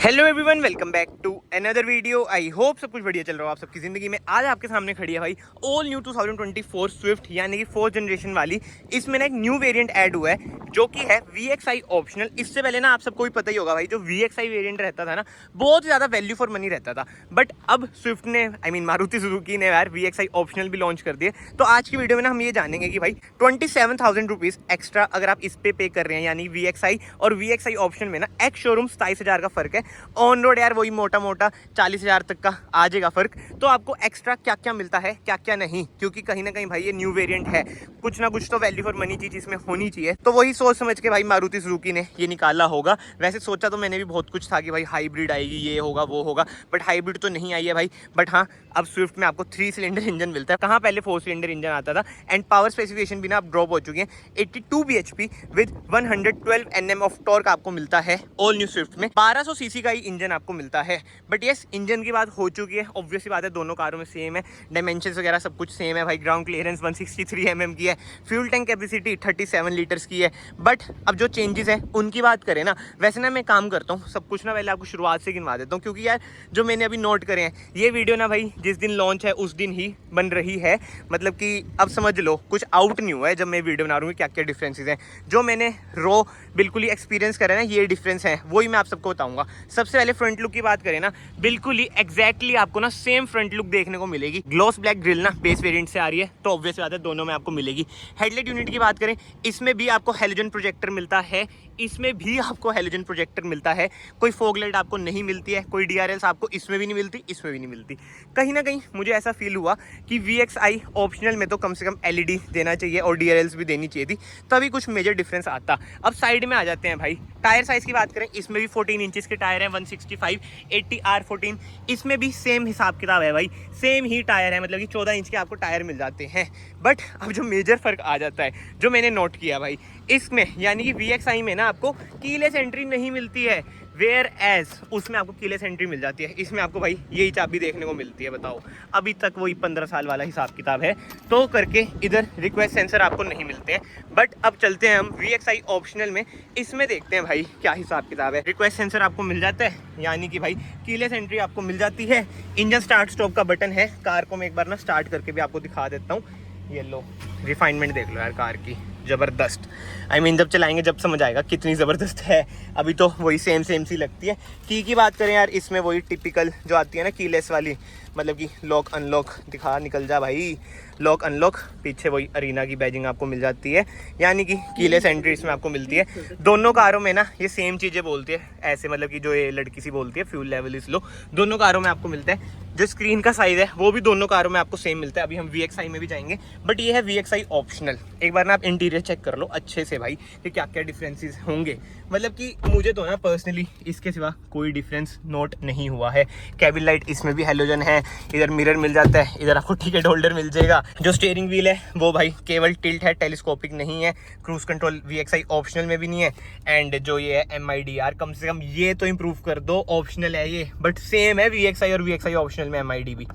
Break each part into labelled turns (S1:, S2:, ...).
S1: Hello everyone, welcome back to another video. I hope सब कुछ बढ़िया चल रहा हो आप सबकी ज़िंदगी में। आज आपके सामने खड़ी है भाई ऑल न्यू 2024 स्विफ्ट, यानी कि 4th जनरेशन वाली। इसमें ना एक न्यू वेरिएंट ऐड हुआ है जो कि है VXI ऑप्शनल। इससे पहले ना आप सबको भी पता ही होगा भाई, जो VXI वेरिएंट रहता था ना, बहुत ज़्यादा वैल्यू फॉर मनी रहता था। बट अब स्विफ्ट ने, मारुति सुजुकी ने यार VXI ऑप्शनल भी लॉन्च कर दिए। तो आज की वीडियो में ना हम ये जानेंगे कि भाई 27,000 रुपीज़ एक्स्ट्रा अगर आप इस पे कर रहे हैं, यानी VXI और VXI ऑप्शन में ना एक्स शोरूम 27,000 का फर्क है। ऑन रोड यार वही मोटा मोटा 40,000 तक का आ जाएगा फर्क। तो आपको एक्स्ट्रा क्या क्या मिलता है, क्या क्या नहीं, क्योंकि कहीं ना कहीं भाई ये न्यू वेरिएंट है, कुछ ना कुछ तो वैल्यू फॉर मनी चीज इसमें होनी चाहिए। तो वही सोच समझ के भाई मारुति सुजुकी ने ये निकाला होगा। वैसे सोचा तो मैंने भी बहुत कुछ था कि भाई हाइब्रिड आएगी, ये होगा वो होगा, बट हाइब्रिड तो नहीं आई है भाई। बट हाँ, अब स्विफ्ट में आपको 3 सिलेंडर इंजन मिलता है, कहाँ पहले 4 सिलेंडर इंजन आता था। एंड पावर स्पेसिफिकेशन भी ना आप ड्रॉप हो चुके हैं। 82 bhp with 112 Nm of torque आपको मिलता है ऑल न्यू स्विफ्ट में। 1200 सीसी का ही इंजन आपको मिलता है। बट यस, इंजन की बात हो चुकी है, ऑब्वियसली बात है, दोनों कारों में सेम है, डायमेंशंस वगैरह सब कुछ सेम है भाई। ग्राउंड क्लियरेंस 163 mm की है, फ्यूल टैंक कैपेसिटी 37 लीटर्स की है। बट अब जो चेंजेस है उनकी बात करें ना, वैसे ना मैं काम करता हूँ सब कुछ ना, पहले आपको शुरुआत से गिनवा देता हूँ, क्योंकि यार जो मैंने अभी नोट करे हैं, ये वीडियो ना भाई जिस दिन लॉन्च है उस दिन ही बन रही है। मतलब कि अब समझ लो कुछ आउट नहीं हुआ है जब मैं वीडियो बना रहा हूँ, क्या क्या डिफरेंसेस हैं। जो मैंने रो बिल्कुल ही एक्सपीरियंस करा है ना, ये डिफरेंस है, वही मैं आप सबको बताऊंगा। सबसे पहले फ्रंट लुक की बात करें ना, बिल्कुल ही एग्जैक्टली आपको ना सेम फ्रंट लुक देखने को मिलेगी। ग्लॉस ब्लैक ग्रिल ना बेस वेरिएंट से आ रही है, तो ऑब्वियस बात है दोनों में आपको मिलेगी। हेडलाइट यूनिट की बात करें, इसमें भी आपको हेलोजन प्रोजेक्टर मिलता है, इसमें भी आपको हेलोजन प्रोजेक्टर मिलता है। कोई फॉग लाइट आपको नहीं मिलती है, कोई DRLs आपको इसमें भी नहीं मिलती, इसमें भी नहीं मिलती। कहीं ना कहीं मुझे ऐसा फील हुआ कि VXI ऑप्शनल में तो कम से कम LED देना चाहिए और DRLs भी देनी चाहिए थी, तभी कुछ मेजर डिफरेंस आता। अब साइड में आ जाते हैं भाई। टायर साइज़ की बात करें, इसमें भी 14 इंचेस के टायर हैं, 165 80R14। इसमें भी सेम हिसाब किताब है भाई, सेम ही टायर है, मतलब कि 14 इंच के आपको टायर मिल जाते हैं। बट अब जो मेजर फ़र्क आ जाता है, जो मैंने नोट किया भाई इसमें, यानी कि VXI में ना आपको कीलेस एंट्री नहीं मिलती है, वेयर एज उसमें आपको कीलेस एंट्री मिल जाती है। इसमें आपको भाई यही चाबी देखने को मिलती है। बताओ, अभी तक वही 15 साल वाला हिसाब किताब है, तो करके इधर रिक्वेस्ट सेंसर आपको नहीं मिलते हैं। बट अब चलते हैं हम VXI ऑप्शनल में, इसमें देखते हैं भाई क्या हिसाब किताब है। रिक्वेस्ट सेंसर आपको मिल जाता है, यानी कि भाई कीलेस एंट्री आपको मिल जाती है। इंजन स्टार्ट स्टॉप का बटन है। कार को मैं एक बार ना स्टार्ट करके भी आपको दिखा देता हूँ। ये लो, रिफाइनमेंट देख लो यार कार की, ज़बरदस्त। जब चलाएंगे जब समझ आएगा कितनी ज़बरदस्त है। अभी तो वही सेम सी लगती है। की बात करें यार, इसमें वही टिपिकल जो आती है ना कीलेस वाली, मतलब कि लॉक अनलॉक, दिखा निकल जा भाई, लॉक अनलॉक। पीछे वही अरीना की बैजिंग आपको मिल जाती है, यानी कि कीलेस एंट्री इसमें आपको मिलती है। दोनों कारों में ना ये सेम चीज़ें बोलती है ऐसे, मतलब कि जो ये लड़की सी बोलती है फ्यूल लेवल इज लो, दोनों कारों में आपको मिलता है। जो स्क्रीन का साइज़ है वो भी दोनों कारों में आपको सेम मिलता है। अभी हम VXI में भी जाएंगे, बट ये है VXI ऑप्शनल। एक बार ना आप इंटीरियर चेक कर लो अच्छे से भाई कि क्या क्या डिफरेंसेस होंगे। मतलब कि मुझे तो ना पर्सनली इसके सिवा कोई डिफरेंस नोट नहीं हुआ है। कैबिन लाइट इसमें भी हेलोजन है, इधर मिरर मिल जाता है, इधर आपको टिकट होल्डर मिल जाएगा। जो स्टीयरिंग व्हील है वो भाई केवल टिल्ट है, टेलीस्कोपिक नहीं है। क्रूज कंट्रोल VXI ऑप्शनल में भी नहीं है। एंड जो ये है MIDR, कम से कम ये तो इम्प्रूव कर दो, ऑप्शनल है ये बट सेम है VXI और VXI ऑप्शनल में MID भी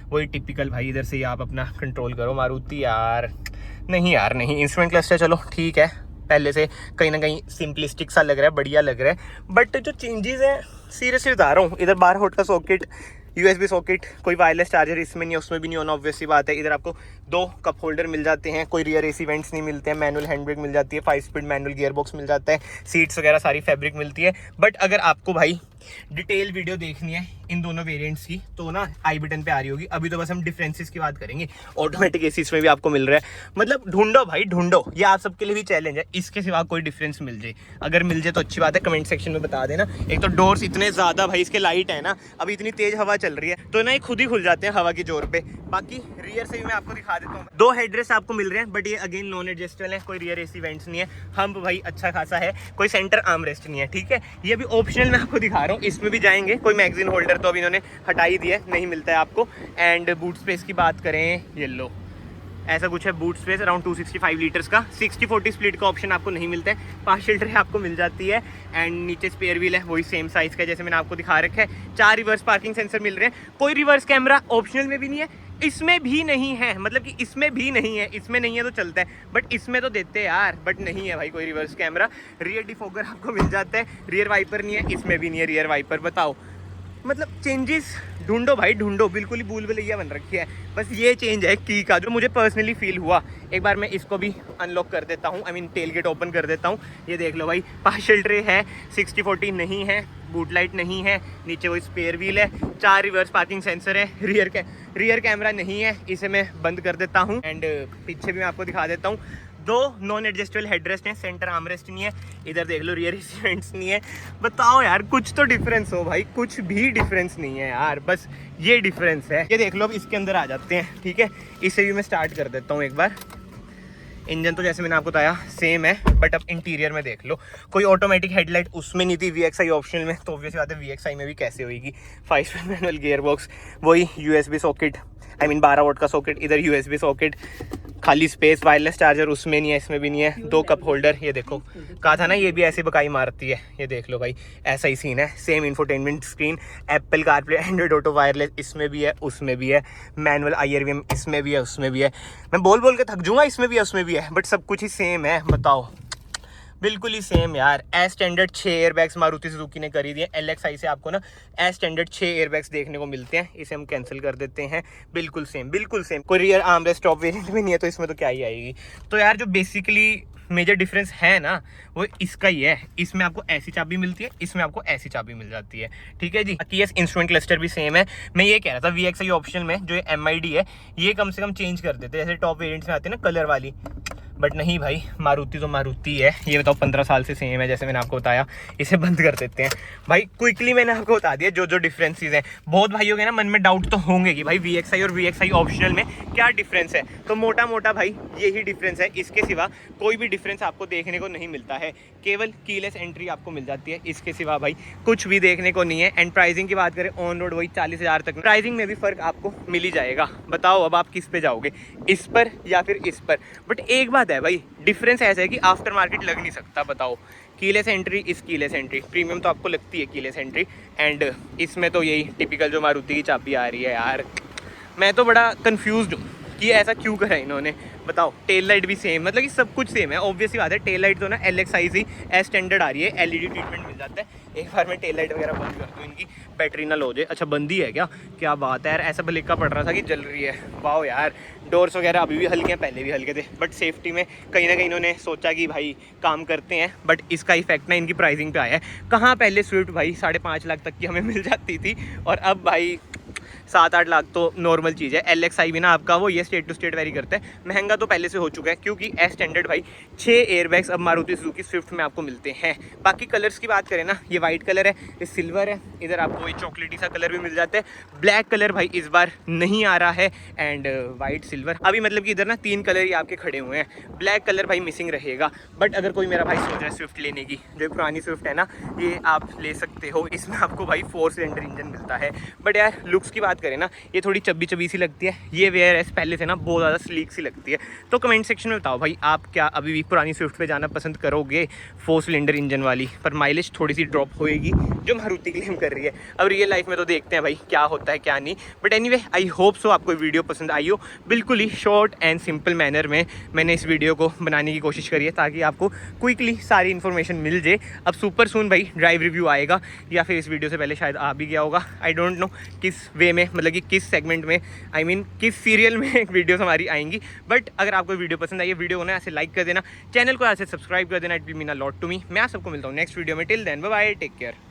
S1: वही टिपिकल भाई। इधर से ही आप अपना कंट्रोल करो मारुति यार। नहीं यार नहीं, इंस्ट्रूमेंट क्लस्टर चलो ठीक है, पहले से कहीं ना कहीं सिंपलिस्टिक सा लग रहा है, बढ़िया लग रहा है। बट जो चेंजेस हैं सीरियसली बता रहा हूँ, इधर 12 वोल्ट का सॉकेट, USB सॉकेट, कोई वायरलेस चार्जर इसमें नहीं है, उसमें भी नहीं होना, ऑब्वियसली बात है। इधर आपको 2 कप होल्डर मिल जाते हैं, कोई रियर AC वेंट्स नहीं मिलते हैं, मैनुअल हैंड ब्रेक मिल जाती है, 5 स्पीड मैनुअल गियर बॉक्स मिल जाता है, सीट्स वगैरह सारी फैब्रिक मिलती है। बट अगर आपको भाई डिटेल वीडियो देखनी है इन दोनों वेरिएंट्स की, तो ना आई बटन पे आ रही होगी। अभी तो बस हम डिफरेंसेस की बात करेंगे। ऑटोमेटिक AC इसमें भी आपको मिल रहा है, मतलब ढूंढो भाई ढूंढो, ये आप सबके लिए भी चैलेंज है, इसके सिवा कोई डिफरेंस मिल जाए। अगर मिल जाए तो अच्छी बात है, कमेंट सेक्शन में बता देना। एक तो डोर्स इतने ज़्यादा भाई इसके लाइट है ना, अभी इतनी तेज हवा चल रही है तो ना ये खुद ही खुल जाते हैं हवा की जोर पे। बाकी रियर से भी मैं आपको दिखा देता हूँ। 2 हेडरेस्ट आपको मिल रहे हैं, बट ये अगेन नॉन एडजस्टेबल है, कोई रियर AC वेंट्स नहीं है। हम्प भाई अच्छा खासा है, कोई सेंटर आर्म रेस्ट नहीं है, ठीक है। ये भी ऑप्शनल मैं आपको दिखा रहा हूँ, इसमें भी जाएंगे। कोई मैगजीन होल्डर तो अभी इन्होंने हटा ही दिया है, नहीं मिलता है आपको। एंड बूट स्पेस की बात करें, ये लो ऐसा कुछ है बूट स्पेस अराउंड 265 लीटर्स का। 60-40 स्प्लिट का ऑप्शन आपको नहीं मिलता है, पार्शियल ट्रे आपको मिल जाती है। एंड नीचे स्पेयर व्हील है, वही सेम साइज़ का जैसे मैंने आपको दिखा रखा है। 4 रिवर्स पार्किंग सेंसर मिल रहे हैं, कोई रिवर्स कैमरा ऑप्शनल में भी नहीं है, इसमें भी नहीं है, मतलब कि इसमें भी नहीं है, इसमें नहीं है तो चलता है, बट इसमें तो देते हैं यार, बट नहीं है भाई कोई रिवर्स कैमरा। रियर डिफोगर आपको मिल जाता है, रियर वाइपर नहीं है, इसमें भी नहीं है रियर वाइपर। बताओ, मतलब चेंजेस ढूंढो भाई ढूंढो, बिल्कुल ही भूल भुलैया बन रखी है। बस ये चेंज है की का जो मुझे पर्सनली फील हुआ। एक बार मैं इसको भी अनलॉक कर देता हूँ, I mean tailgate open कर देता हूँ। ये देख लो भाई, पार्शियल ट्रे है, 60/40 नहीं है, बूट लाइट नहीं है, नीचे वो स्पेयर व्हील है, 4 रिवर्स पार्किंग सेंसर है, रियर कैमरा नहीं है, इसे मैं बंद कर देता हूँ। एंड पीछे भी मैं आपको दिखा देता हूँ, 2 नॉन एडजस्टेबल हेडरेस्ट हैं, सेंटर आर्मरेस्ट नहीं है, इधर देख लो रियर इवेंट्स नहीं है। बताओ यार, कुछ तो डिफरेंस हो भाई, कुछ भी डिफरेंस नहीं है यार, बस ये डिफरेंस है। ये देख लो, अब इसके अंदर आ जाते हैं, ठीक है। इसे भी मैं स्टार्ट कर देता हूँ एक बार। इंजन तो जैसे मैंने आपको बताया सेम है, बट अब इंटीरियर में देख लो, कोई ऑटोमेटिक हेडलाइट उसमें नहीं थी, VXI ऑप्शनल में, तो ऑब्वियसली बात है VXI में भी कैसे होगी। 5 मैनुअल गियर बॉक्स, वही USB socket, I mean 12 volt का सॉकेट, इधर USB सॉकेट, खाली स्पेस, वायरलेस चार्जर उसमें नहीं है, इसमें भी नहीं है, 2 कप होल्डर। ये देखो, कहा था ना ये भी ऐसी बकाई मारती है, ये देख लो भाई, ऐसा ही सीन है। Same infotainment screen, Apple CarPlay, Android auto, wireless इसमें भी है, उसमें भी है, मैनुअल IRVM इसमें भी है, उसमें भी है। मैं बोल बोल के थक जाऊंगा, इसमें भी है उसमें भी है, बट सब कुछ ही सेम है। बताओ, बिल्कुल ही सेम यार। As standard 6 airbags Maruti Suzuki ने करी दिए। LXI से आपको ना एज स्टैंडर्ड 6 एयरबैग्स देखने को मिलते हैं, इसे हम कैंसिल कर देते हैं। बिल्कुल सेम, बिल्कुल सेम। कोई रियर आर्मरेस्ट टॉप वेरिएंट भी नहीं है, तो इसमें तो क्या ही आएगी। तो यार जो बेसिकली मेजर डिफरेंस है ना, वो इसका ही है। इसमें आपको ऐसी चाबी मिलती है, इसमें आपको ऐसी चाबी मिल जाती है, ठीक है जी। बाकी यस, इंस्ट्रूमेंट क्लस्टर भी सेम है। मैं ये कह रहा था VXI ऑप्शन में जो MID है, ये कम से कम चेंज कर देते, जैसे टॉप वेरिएंट्स में आती है ना कलर वाली, बट नहीं भाई, मारुति तो मारुति है। ये बताओ 15 साल से सेम है, जैसे मैंने आपको बताया। इसे बंद कर देते हैं भाई, क्विकली मैंने आपको बता दिया जो जो डिफरेंसेस हैं। बहुत भाइयों के ना मन में डाउट तो होंगे कि भाई VXI और VXI ऑप्शनल में क्या डिफरेंस है। तो मोटा मोटा भाई यही डिफरेंस है, इसके सिवा कोई भी डिफरेंस आपको देखने को नहीं मिलता है। केवल कीलेस एंट्री आपको मिल जाती है, इसके सिवा भाई कुछ भी देखने को नहीं है। एंड प्राइसिंग की बात करें, ऑन रोड वही 40,000 तक, प्राइसिंग में भी फर्क आपको मिल ही जाएगा। बताओ अब आप किस पे जाओगे, इस पर या फिर इस पर। बट एक बात है भाई, डिफरेंस ऐसा है कि आफ्टर मार्केट लग नहीं सकता। बताओ, कीलेस एंट्री इस कीलेस एंट्री, प्रीमियम तो आपको लगती है कीलेस एंट्री, एंड इसमें तो यही टिपिकल जो मारुति की चाबी आ रही है। यार मैं तो बड़ा कंफ्यूज्ड हूँ कि ऐसा क्यों करा इन्होंने। बताओ, टेल लाइट भी सेम, मतलब कि सब कुछ सेम है। ऑब्वियसली बात है, टेल लाइट तो ना LXI से एज स्टैंडर्ड आ रही है, LED ट्रीटमेंट मिल जाता है। एक बार मैं टेल लाइट वगैरह बंद कर दूँ, इनकी बैटरी ना लो जाए। अच्छा बंद ही है क्या? क्या बात है यार, ऐसा भलेखा पड़ रहा था कि जल रही है। वाह यार, डोर्स वगैरह अभी भी हल्के हैं, पहले भी हल्के थे, बट सेफ्टी में कहीं ना कहीं इन्होंने सोचा कि भाई काम करते हैं। बट इसका इफेक्ट ना इनकी प्राइसिंग पे आया है। कहाँ पहले स्विफ्ट भाई 5.5 लाख तक की हमें मिल जाती थी, और अब भाई 7-8 लाख तो नॉर्मल चीज़ है। LXI भी ना आपका वो ये स्टेट टू स्टेट वेरी करता है, महंगा तो पहले से हो चुका है, क्योंकि एज स्टैंडर्ड भाई 6 एयरबैग्स अब मारुति सुजुकी स्विफ्ट में आपको मिलते हैं। बाकी कलर्स की बात करें ना, ये वाइट कलर है, ये सिल्वर है, इधर आपको ये चॉकलेटी सा कलर भी मिल जाता है। ब्लैक कलर भाई इस बार नहीं आ रहा है, एंड वाइट सिल्वर अभी, मतलब कि इधर ना 3 कलर ही आपके खड़े हुए हैं। ब्लैक कलर भाई मिसिंग रहेगा। बट अगर कोई मेरा भाई सोच रहा है स्विफ्ट लेने की, जो पुरानी स्विफ्ट है ना, ये आप ले सकते हो। इसमें आपको भाई 4 सिलेंडर इंजन मिलता है। बट यार लुक्स की बात करें ना, ये थोड़ी चब्बी चब्बी सी लगती है। ये वेयर एस पहले से ना बहुत ज़्यादा स्लीक सी लगती है। तो कमेंट सेक्शन में बताओ भाई, आप क्या अभी भी पुरानी स्विफ्ट पे जाना पसंद करोगे 4 सिलेंडर इंजन वाली, पर माइलेज थोड़ी सी ड्रॉप होएगी जो मारुति क्लेम कर रही है। अब रियल लाइफ में तो देखते हैं भाई क्या होता है क्या नहीं। But anyway, I hope so आपको वीडियो पसंद आई हो। बिल्कुल ही शॉर्ट एंड सिंपल मैनर में मैंने इस वीडियो को बनाने की कोशिश करी है, ताकि आपको क्विकली सारी इन्फॉर्मेशन मिल जाए। अब सुपर सून भाई ड्राइव रिव्यू आएगा, या फिर इस वीडियो से पहले शायद आ भी गया होगा, आई डोंट नो किस वे में, मतलब कि किस सेगमेंट में, आई मीन किस सीरियल में वीडियोस हमारी आएंगी। बट अगर आपको वीडियो पसंद आई है, वीडियो को ना ऐसे लाइक कर देना, चैनल को ऐसे सब्सक्राइब कर देना, it will mean a lot to me. मैं आप सबको मिलता हूँ नेक्स्ट वीडियो में। Till then bye bye, take care.